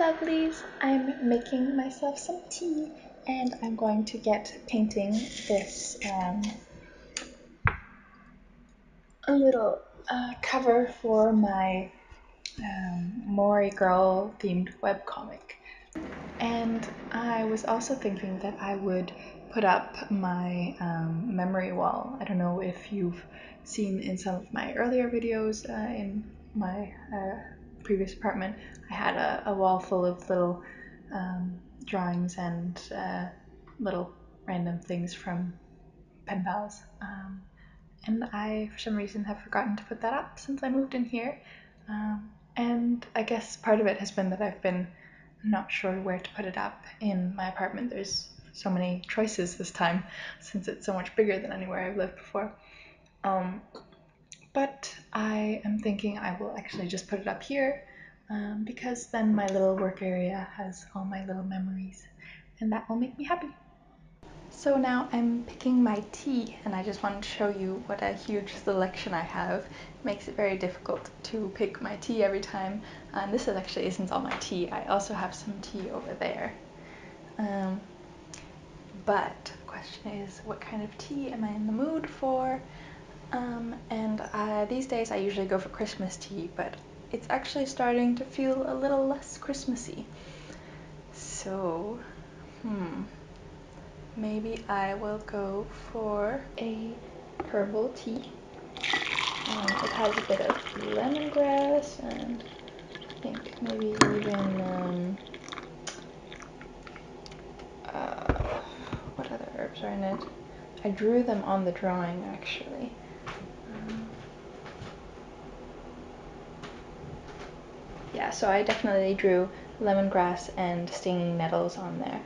lovelies, I'm making myself some tea and I'm going to get painting this a little cover for my Maury Girl themed webcomic. And I was also thinking that I would put up my memory wall. I don't know if you've seen in some of my earlier videos in my previous apartment, I had a wall full of little drawings and little random things from pen pals. And I, for some reason, have forgotten to put that up since I moved in here. And I guess part of it has been that I've been not sure where to put it up in my apartment. There's so many choices this time since it's so much bigger than anywhere I've lived before. But I am thinking I will actually just put it up here because then my little work area has all my little memories and that will make me happy. So now I'm picking my tea and I just wanted to show you what a huge selection I have. It makes it very difficult to pick my tea every time. And this actually isn't all my tea. I also have some tea over there. But the question is, what kind of tea am I in the mood for? And these days I usually go for Christmas tea, but it's actually starting to feel a little less Christmassy. So, maybe I will go for a herbal tea. It has a bit of lemongrass and I think maybe even what other herbs are in it? I drew them on the drawing actually. Yeah, so I definitely drew lemongrass and stinging nettles on there.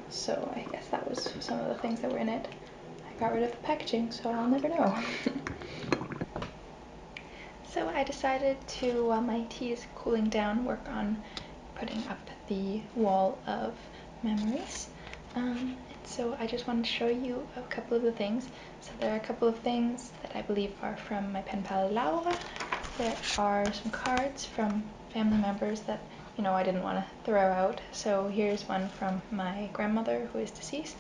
So I guess that was some of the things that were in it. I got rid of the packaging, so I'll never know. So I decided to, while my tea is cooling down, work on putting up the wall of memories. So I just wanted to show you a couple of the things. So there are a couple of things that I believe are from my pen pal Laura. There are some cards from family members that, you know, I didn't want to throw out. So here's one from my grandmother who is deceased.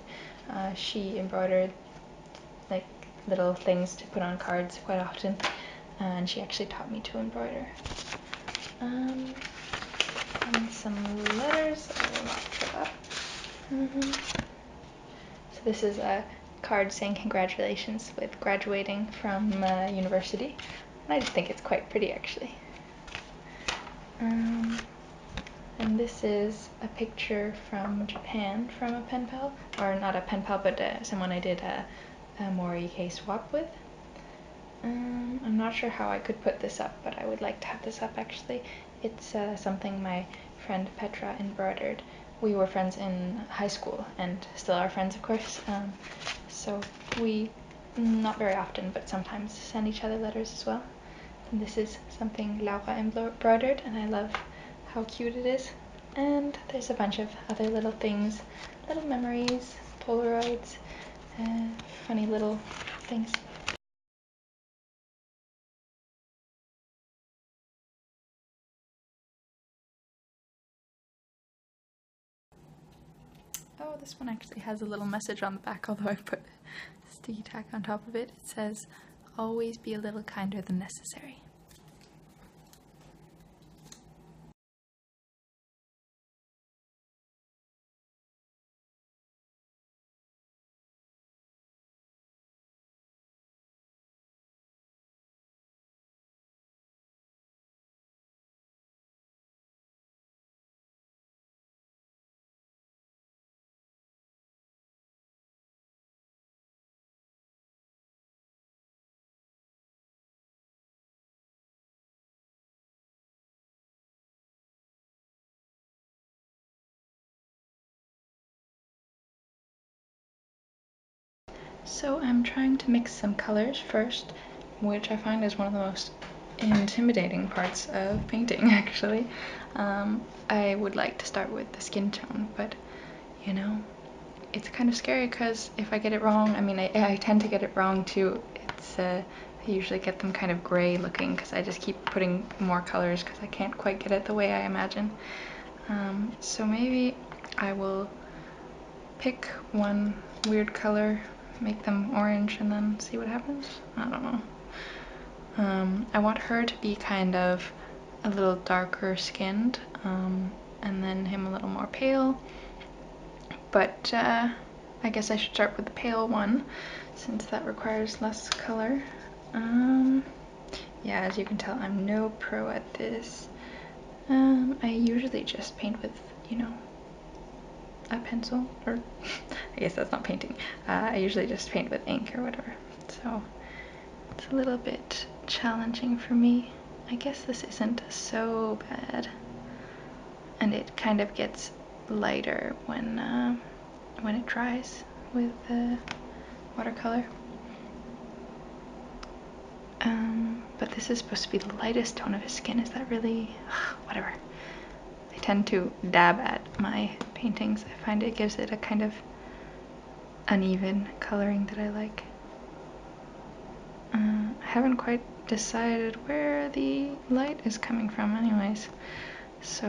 She embroidered like little things to put on cards quite often, and she actually taught me to embroider. And some letters I will not put up. So this is a card saying congratulations with graduating from university. And I just think it's quite pretty actually. And this is a picture from Japan from a pen pal, or not a pen pal, but someone I did a Mori K swap with. I'm not sure how I could put this up, but I would like to have this up actually. It's something my friend Petra embroidered. We were friends in high school and still are friends, of course. So we, not very often, but sometimes send each other letters as well. And this is something Laura embroidered, and I love how cute it is. And there's a bunch of other little things, little memories, Polaroids, funny little things. Oh, this one actually has a little message on the back, although I put sticky tack on top of it. It says, "Always be a little kinder than necessary." So I'm trying to mix some colors first, which I find is one of the most intimidating parts of painting actually. I would like to start with the skin tone, but you know, it's kind of scary because if I get it wrong, I mean I tend to get it wrong too. It's I usually get them kind of gray looking because I just keep putting more colors because I can't quite get it the way I imagine. So maybe I will pick one weird color, make them orange, and then see what happens. I don't know. I want her to be kind of a little darker skinned, and then him a little more pale. But I guess I should start with the pale one, since that requires less color. Yeah, as you can tell, I'm no pro at this. I usually just paint with, you know, a pencil, or I guess that's not painting. I usually just paint with ink or whatever. So it's a little bit challenging for me. I guess this isn't so bad. And it kind of gets lighter when it dries with watercolor. But this is supposed to be the lightest tone of his skin. Is that really? Whatever. I tend to dab at my paintings. I find it gives it a kind of uneven coloring that I like. I haven't quite decided where the light is coming from anyways. So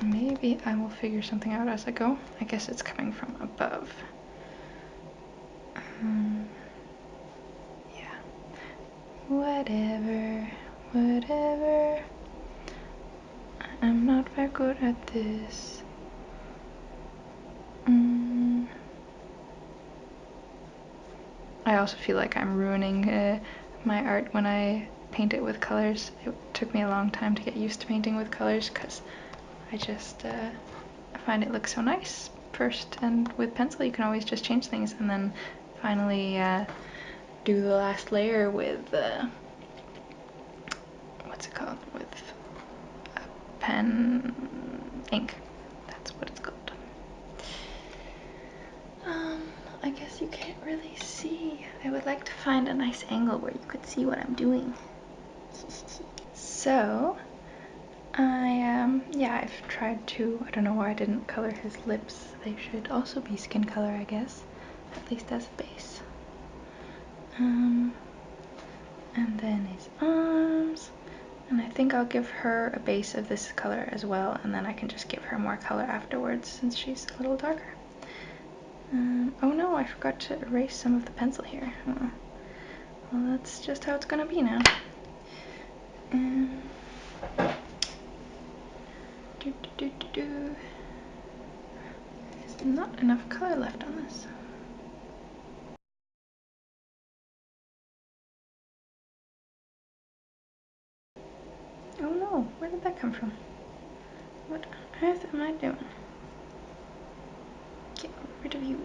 maybe I will figure something out as I go. I guess it's coming from above. Yeah. Whatever. I'm not very good at this. I also feel like I'm ruining my art when I paint it with colors. It took me a long time to get used to painting with colors because I just find it looks so nice first, and with pencil you can always just change things, and then finally do the last layer with what's it called, with pen ink. That's what it's called. I guess you can't really see. I would like to find a nice angle where you could see what I'm doing. So yeah, I've tried to, I don't know why I didn't color his lips. They should also be skin color, I guess, at least as a base. And then his arms, and I think I'll give her a base of this color as well, and then I can just give her more color afterwards since she's a little darker. Oh no, I forgot to erase some of the pencil here. Oh. Well, that's just how it's gonna be now. There's not enough color left on this. Oh no, where did that come from? What on earth am I doing? Get rid of you.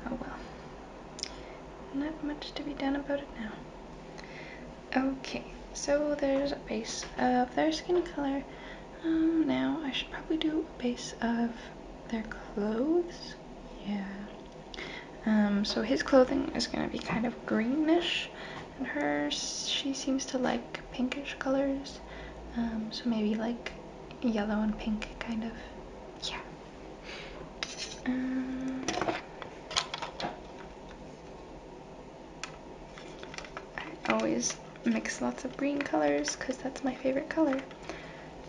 Oh well. Not much to be done about it now. Okay, so there's a base of their skin color. Now I should probably do a base of their clothes. Yeah. So his clothing is gonna be kind of greenish, and hers, she seems to like pinkish colors. So maybe like yellow and pink, kind of. Yeah. I always mix lots of green colors because that's my favorite color.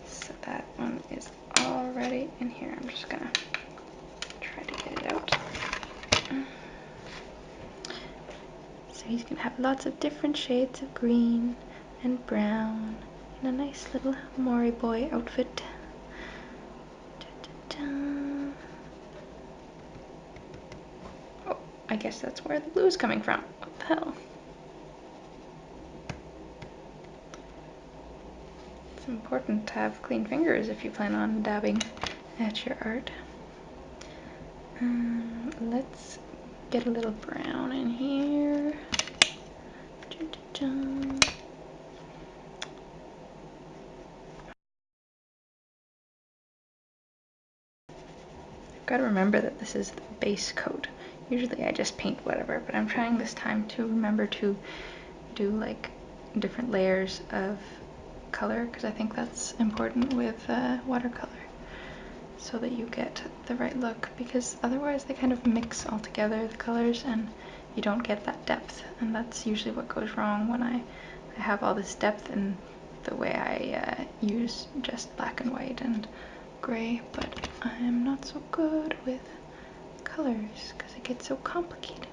So that one is already in here. I'm just gonna try to get it out. So he's gonna have lots of different shades of green and brown and a nice little Mori boy outfit. Oh, I guess that's where the blue is coming from. What the hell? It's important to have clean fingers if you plan on dabbing at your art. Let's get a little brown in here. I've got to remember that this is the base coat. Usually I just paint whatever, but I'm trying this time to remember to do like different layers of color, because I think that's important with watercolor, so that you get the right look, because otherwise they kind of mix all together, the colors, and you don't get that depth, and that's usually what goes wrong when I I have all this depth in the way I use just black and white and gray, but I'm not so good with colors because it gets so complicated.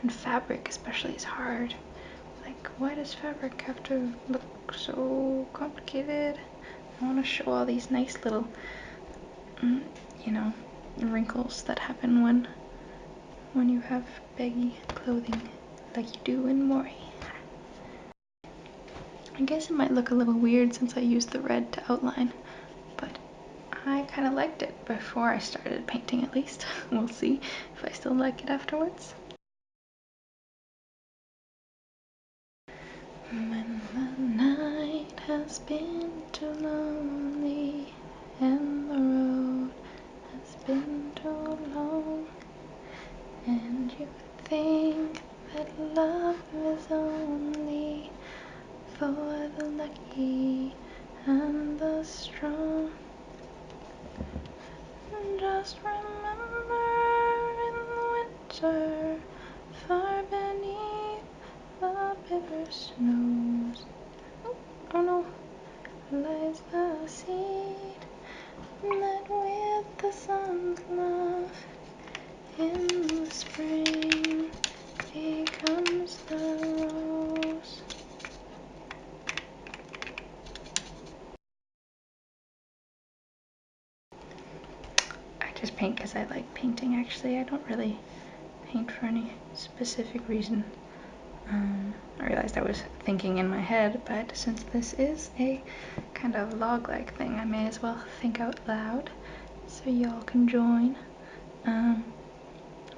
And fabric especially is hard. Like, why does fabric have to look so complicated? I want to show all these nice little, you know, wrinkles that happen when you have baggy clothing like you do in Mori. I guess it might look a little weird since I used the red to outline, but I kind of liked it before I started painting at least. We'll see if I still like it afterwards. When the night has been too lonely and the road has been too long, and you think that love is only for the lucky and the strong, just remember in the winter, far beneath the bitter snows, oh no, lies the seed that with the sun's love in the spring becomes the rose. I just paint because I like painting, actually. I don't really paint for any specific reason. I realized I was thinking in my head, but since this is a kind of log-like thing, I may as well think out loud so y'all can join.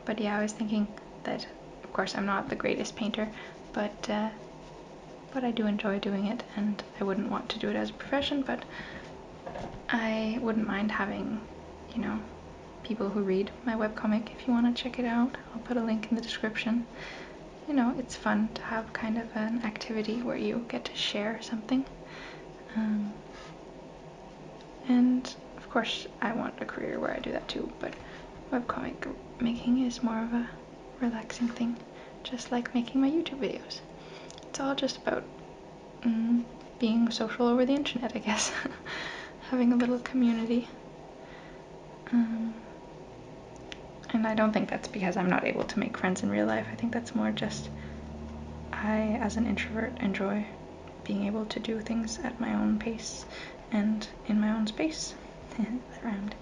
But yeah, I was thinking that, of course, I'm not the greatest painter, but I do enjoy doing it, and I wouldn't want to do it as a profession, but I wouldn't mind having, you know, people who read my webcomic. If you want to check it out, I'll put a link in the description. You know, it's fun to have kind of an activity where you get to share something. And of course, I want a career where I do that too, but webcomic making is more of a relaxing thing, just like making my YouTube videos. It's all just about being social over the internet, I guess. Having a little community. And I don't think that's because I'm not able to make friends in real life. I think that's more just I, as an introvert, enjoy being able to do things at my own pace and in my own space. That rhymed.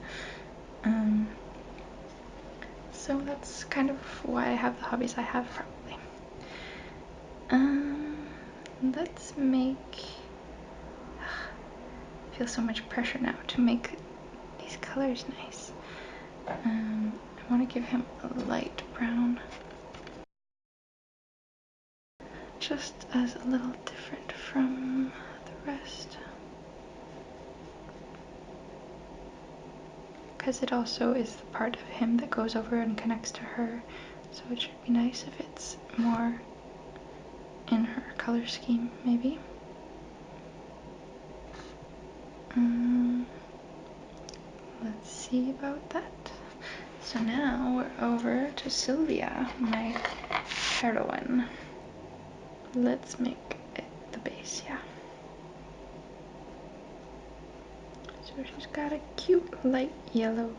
So that's kind of why I have the hobbies I have, probably. Let's make... I feel so much pressure now to make these colors nice. I want to give him a light brown, just as a little different from the rest, because it also is the part of him that goes over and connects to her, so it should be nice if it's more in her color scheme, maybe. Let's see about that. So now we're over to Sylvia, my heroine. Let's make it the base, yeah. So she's got a cute light yellow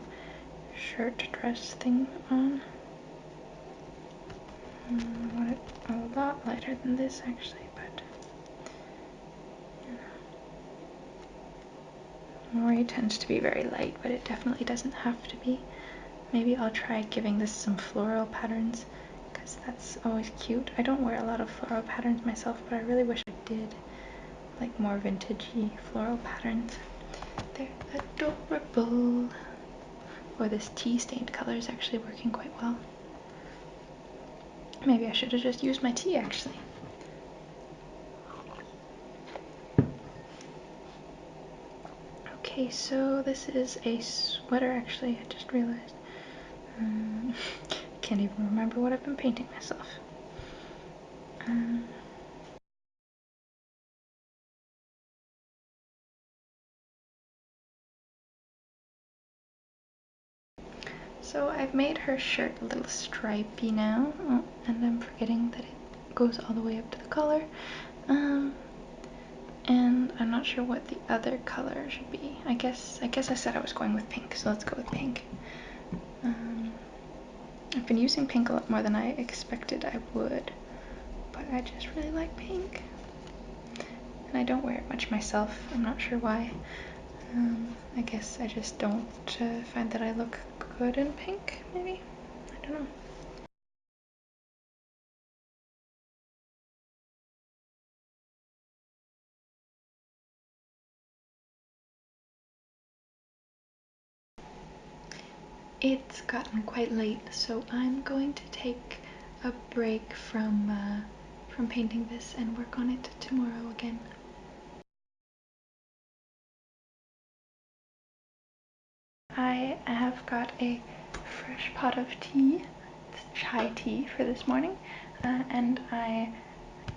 shirt dress thing on. I want it a lot lighter than this, actually, but Mori tends to be very light, but it definitely doesn't have to be. Maybe I'll try giving this some floral patterns, because that's always cute. I don't wear a lot of floral patterns myself, but I really wish I did, like more vintagey floral patterns. They're adorable. Or this tea-stained color is actually working quite well. Maybe I should have just used my tea, actually. Okay, so this is a sweater, actually, I just realized. Can't even remember what I've been painting myself. So I've made her shirt a little stripy now, and I'm forgetting that it goes all the way up to the collar. Um, and I'm not sure what the other color should be. I guess I said I was going with pink, so let's go with pink. I've been using pink a lot more than I expected I would, but I just really like pink. And I don't wear it much myself. I'm not sure why. I guess I just don't find that I look good in pink, maybe? I don't know. It's gotten quite late, so I'm going to take a break from painting this and work on it tomorrow again. I have got a fresh pot of tea. It's chai tea for this morning, and I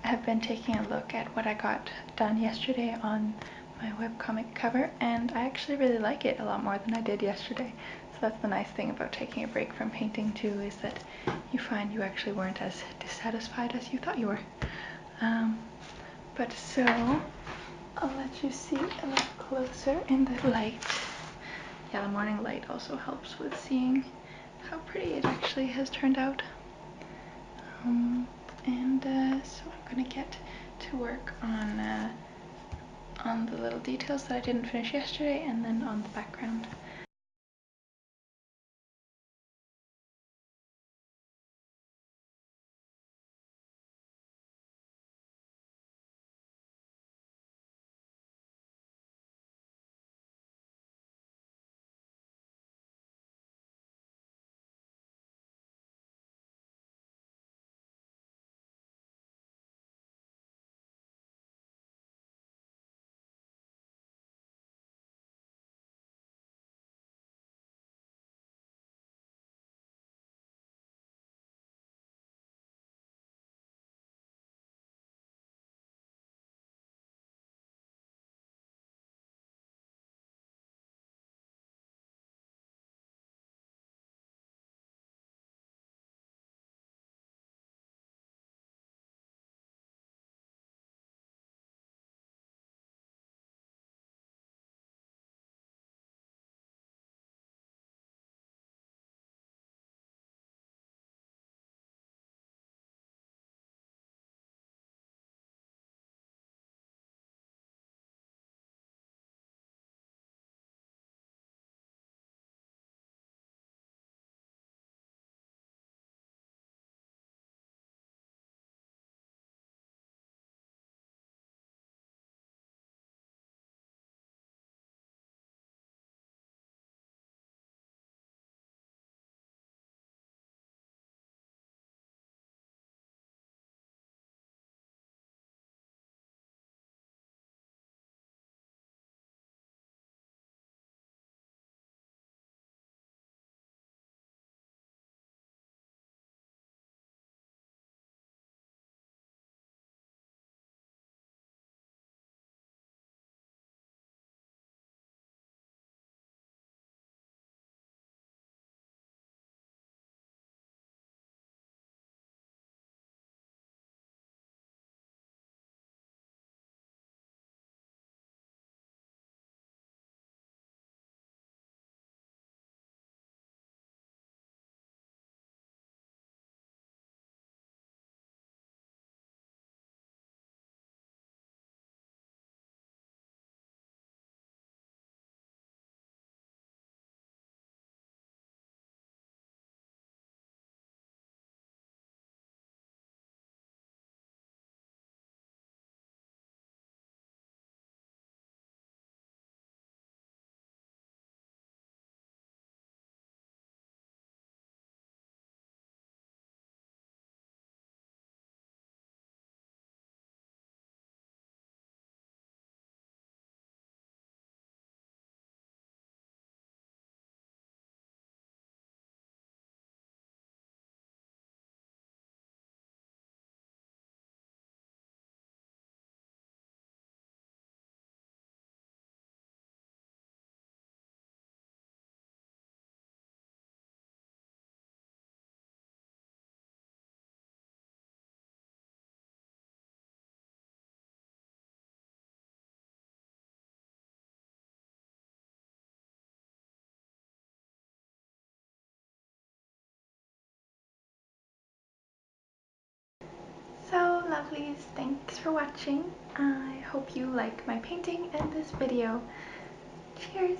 have been taking a look at what I got done yesterday on my webcomic cover, and I actually really like it a lot more than I did yesterday. So that's the nice thing about taking a break from painting too, is that you find you actually weren't as dissatisfied as you thought you were. But so, I'll let you see a little closer in the light. Yeah, the morning light also helps with seeing how pretty it actually has turned out. So I'm gonna get to work on the little details that I didn't finish yesterday, and then on the background. lovelies, thanks for watching. I hope you like my painting and this video. Cheers!